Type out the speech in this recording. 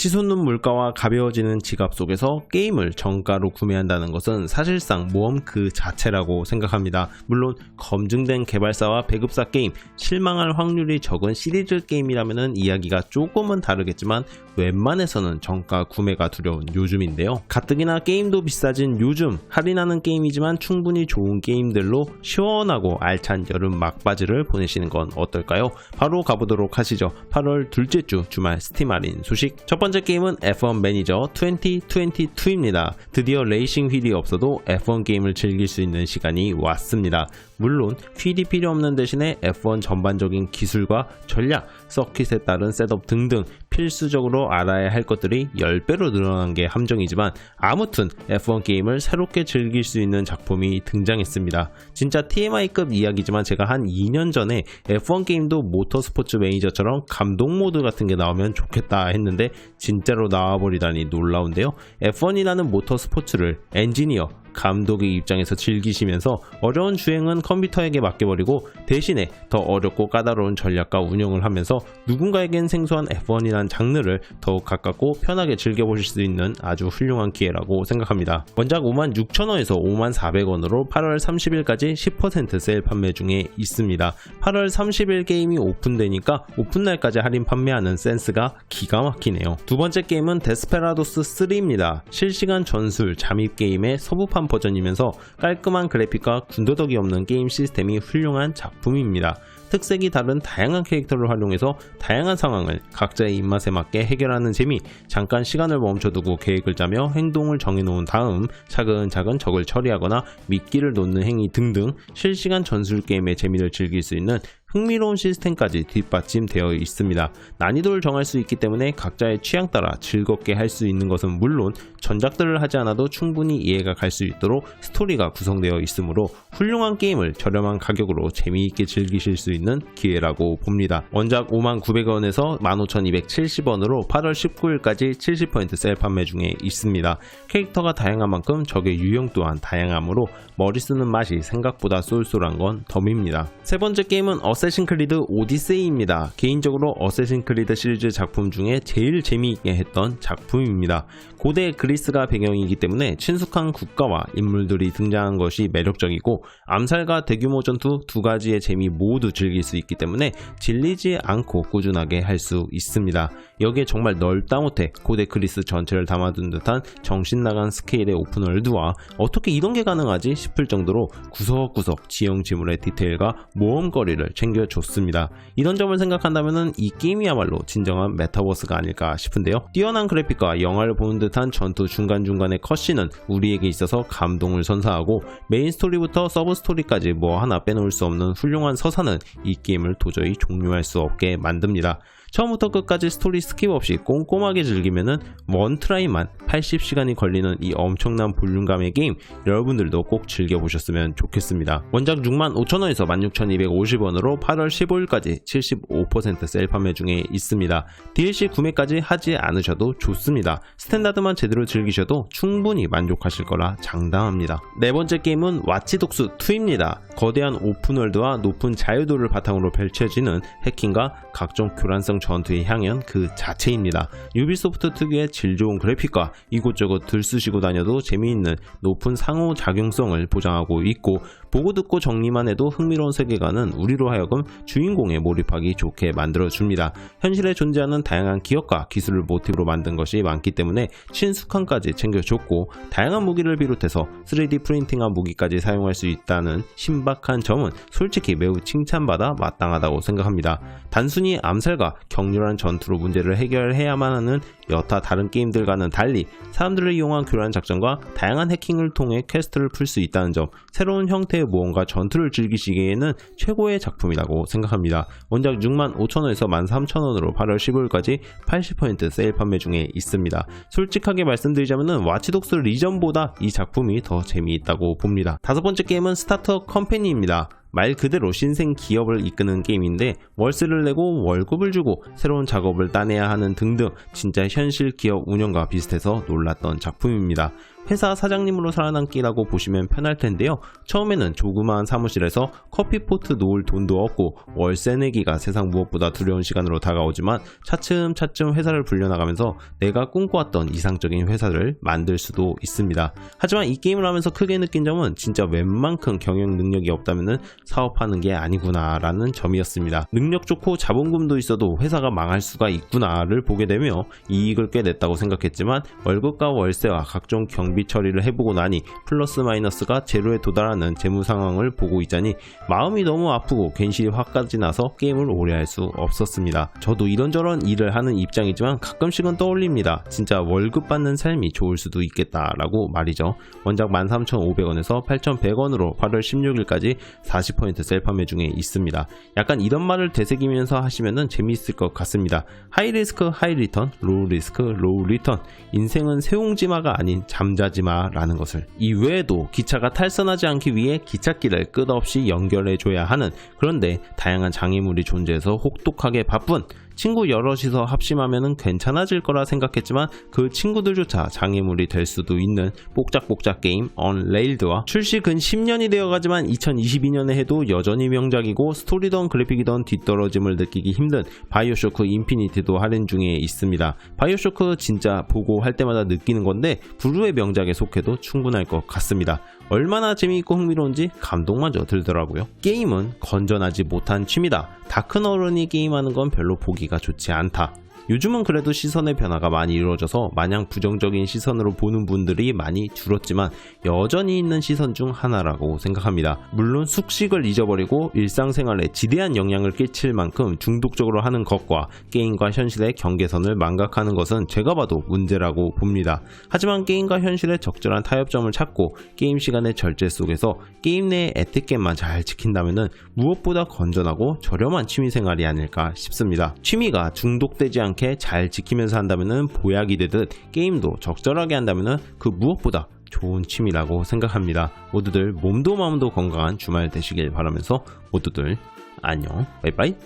치솟는 물가와 가벼워지는 지갑 속에서 게임을 정가로 구매한다는 것은 사실상 모험 그 자체라고 생각합니다. 물론 검증된 개발사와 배급사 게임, 실망할 확률이 적은 시리즈 게임이라면 이야기가 조금은 다르겠지만 웬만해서는 정가 구매가 두려운 요즘인데요. 가뜩이나 게임도 비싸진 요즘, 할인하는 게임이지만 충분히 좋은 게임들로 시원하고 알찬 여름 막바지를 보내시는 건 어떨까요? 바로 가보도록 하시죠. 8월 둘째 주 주말 스팀 할인 소식. 첫 번째 게임은 F1 매니저 2022입니다. 드디어 레이싱 휠이 없어도 F1 게임을 즐길 수 있는 시간이 왔습니다. 물론 휠이 필요 없는 대신에 F1 전반적인 기술과 전략, 서킷에 따른 셋업 등등 필수적으로 알아야 할 것들이 10배로 늘어난 게 함정이지만 아무튼 F1 게임을 새롭게 즐길 수 있는 작품이 등장했습니다. 진짜 TMI급 이야기지만 제가 한 2년 전에 F1 게임도 모터스포츠 매니저처럼 감동 모드 같은 게 나오면 좋겠다 했는데 진짜로 나와버리다니 놀라운데요. F1이라는 모터스포츠를 엔지니어, 감독의 입장에서 즐기시면서 어려운 주행은 컴퓨터에게 맡겨버리고 대신에 더 어렵고 까다로운 전략과 운영을 하면서 누군가에겐 생소한 F1이라는 장르를 더욱 가깝고 편하게 즐겨보실 수 있는 아주 훌륭한 기회라고 생각합니다. 원작 56,000원에서 54,000원으로 8월 30일까지 10% 세일 판매 중에 있습니다. 8월 30일 게임이 오픈되니까 오픈날까지 할인 판매하는 센스가 기가 막히네요. 두 번째 게임은 데스페라도스 3입니다. 실시간 전술 잠입 게임의 서부판 버전이면서 깔끔한 그래픽과 군더더기 없는 게임 시스템이 훌륭한 작품입니다. 특색이 다른 다양한 캐릭터를 활용해서 다양한 상황을 각자의 입맛에 맞게 해결하는 재미, 잠깐 시간을 멈춰두고 계획을 짜며 행동을 정해놓은 다음 차근차근 적을 처리하거나 미끼를 놓는 행위 등등 실시간 전술 게임의 재미를 즐길 수 있는 흥미로운 시스템까지 뒷받침되어 있습니다. 난이도를 정할 수 있기 때문에 각자의 취향 따라 즐겁게 할 수 있는 것은 물론 전작들을 하지 않아도 충분히 이해가 갈 수 있도록 스토리가 구성되어 있으므로 훌륭한 게임을 저렴한 가격으로 재미있게 즐기실 수 있는 기회라고 봅니다. 원작 59,000원에서 15,270원으로 8월 19일까지 70% 세일 판매 중에 있습니다. 캐릭터가 다양한 만큼 적의 유형 또한 다양하므로 머리 쓰는 맛이 생각보다 쏠쏠한 건 덤입니다. 세 번째 게임은 어쌔신 크리드 오디세이입니다. 개인적으로 어쌔신 크리드 시리즈 작품 중에 제일 재미있게 했던 작품입니다. 고대 그리스가 배경이기 때문에 친숙한 국가와 인물들이 등장한 것이 매력적이고 암살과 대규모 전투 두 가지의 재미 모두 즐길 수 있기 때문에 질리지 않고 꾸준하게 할 수 있습니다. 여기에 정말 넓다 못해 고대 그리스 전체를 담아둔 듯한 정신나간 스케일의 오픈월드와 어떻게 이런 게 가능하지 싶을 정도로 구석구석 지형지물의 디테일과 모험거리를 챙겨줬습니다. 이런 점을 생각한다면 이 게임이야말로 진정한 메타버스가 아닐까 싶은데요. 뛰어난 그래픽과 영화를 보는 듯한 전투 중간중간의 컷신은 우리에게 있어서 감동을 선사하고 메인 스토리부터 서브 스토리까지 뭐 하나 빼놓을 수 없는 훌륭한 서사는 이 게임을 도저히 종료할 수 없게 만듭니다. 처음부터 끝까지 스토리 스킵 없이 꼼꼼하게 즐기면은 원 트라이만 80시간이 걸리는 이 엄청난 볼륨감의 게임 여러분들도 꼭 즐겨보셨으면 좋겠습니다. 원작 65,000원에서 16,250원으로 8월 15일까지 75% 세일 판매 중에 있습니다. DLC 구매까지 하지 않으셔도 좋습니다. 스탠다드만 제대로 즐기셔도 충분히 만족하실 거라 장담합니다. 네 번째 게임은 와치독스 2입니다. 거대한 오픈월드와 높은 자유도를 바탕으로 펼쳐지는 해킹과 각종 교란성 전투의 향연 그 자체입니다. 유비소프트 특유의 질 좋은 그래픽과 이곳저곳 들쑤시고 다녀도 재미있는 높은 상호작용성을 보장하고 있고 보고 듣고 정리만 해도 흥미로운 세계관은 우리로 하여금 주인공에 몰입하기 좋게 만들어줍니다. 현실에 존재하는 다양한 기업과 기술을 모티브로 만든 것이 많기 때문에 친숙함까지 챙겨줬고 다양한 무기를 비롯해서 3D 프린팅한 무기까지 사용할 수 있다는 신박한 점은 솔직히 매우 칭찬받아 마땅하다고 생각합니다. 단순히 암살과 격렬한 전투로 문제를 해결해야만 하는 여타 다른 게임들과는 달리 사람들을 이용한 교란 작전과 다양한 해킹을 통해 퀘스트를 풀 수 있다는 점, 새로운 형태의 모험과 전투를 즐기시기에는 최고의 작품이라고 생각합니다. 원작 65,000원에서 13,000원으로 8월 15일까지 80% 세일 판매 중에 있습니다. 솔직하게 말씀드리자면 와치독스 리전보다 이 작품이 더 재미있다고 봅니다. 다섯 번째 게임은 스타트업 컴퍼니입니다. 말 그대로 신생 기업을 이끄는 게임인데 월세를 내고 월급을 주고 새로운 작업을 따내야 하는 등등 진짜 현실 기업 운영과 비슷해서 놀랐던 작품입니다. 회사 사장님으로 살아남기라고 보시면 편할 텐데요. 처음에는 조그마한 사무실에서 커피포트 놓을 돈도 없고 월세 내기가 세상 무엇보다 두려운 시간으로 다가오지만 차츰차츰 회사를 불려나가면서 내가 꿈꿔왔던 이상적인 회사를 만들 수도 있습니다. 하지만 이 게임을 하면서 크게 느낀 점은 진짜 웬만큼 경영 능력이 없다면 사업하는 게 아니구나 라는 점이었습니다. 능력 좋고 자본금도 있어도 회사가 망할 수가 있구나를 보게 되며 이익을 꽤 냈다고 생각했지만 월급과 월세와 각종 경비 처리를 해보고 나니 플러스 마이너스가 제로에 도달하는 재무 상황을 보고 있자니 마음이 너무 아프고 괜시리 화까지 나서 게임을 오래 할 수 없었습니다. 저도 이런저런 일을 하는 입장이지만 가끔씩은 떠올립니다. 진짜 월급 받는 삶이 좋을 수도 있겠다라고 말이죠. 원작 13,500원에서 8,100원으로 8월 16일까지 40% 셀판매 중에 있습니다. 약간 이런 말을 되새기면서 하시면 재미있을 것 같습니다. 하이 리스크 하이 리턴, 로우 리스크 로우 리턴. 인생은 새옹지마가 아닌 잠자지마라는 것을. 이 외에도 기차가 탈선하지 않기 위해 기찻길을 끝없이 연결해줘야 하는, 그런데 다양한 장애물이 존재해서 혹독하게 바쁜, 친구 여럿이서 합심하면 괜찮아질 거라 생각했지만 그 친구들조차 장애물이 될 수도 있는 뽁짝뽁짝 게임 언레일드와 출시 근 10년이 되어가지만 2022년에 해도 여전히 명작이고 스토리든 그래픽이든 뒤떨어짐을 느끼기 힘든 바이오쇼크 인피니티도 할인 중에 있습니다. 바이오쇼크 진짜 보고 할 때마다 느끼는 건데 불후의 명작에 속해도 충분할 것 같습니다. 얼마나 재미있고 흥미로운지 감동마저 들더라고요. 게임은 건전하지 못한 취미다. 다 큰 어른이 게임하는 건 별로 보기가 좋지 않다. 요즘은 그래도 시선의 변화가 많이 이루어져서 마냥 부정적인 시선으로 보는 분들이 많이 줄었지만 여전히 있는 시선 중 하나라고 생각합니다. 물론 숙식을 잊어버리고 일상생활에 지대한 영향을 끼칠 만큼 중독적으로 하는 것과 게임과 현실의 경계선을 망각하는 것은 제가 봐도 문제라고 봅니다. 하지만 게임과 현실의 적절한 타협점을 찾고 게임 시간의 절제 속에서 게임 내의 에티켓만 잘 지킨다면 무엇보다 건전하고 저렴한 취미생활이 아닐까 싶습니다. 취미가 중독되지 않게 잘 지키면서 한다면 보약이 되듯 게임도 적절하게 한다면 그 무엇보다 좋은 취미라고 생각합니다. 모두들 몸도 마음도 건강한 주말 되시길 바라면서 모두들 안녕, 바이바이.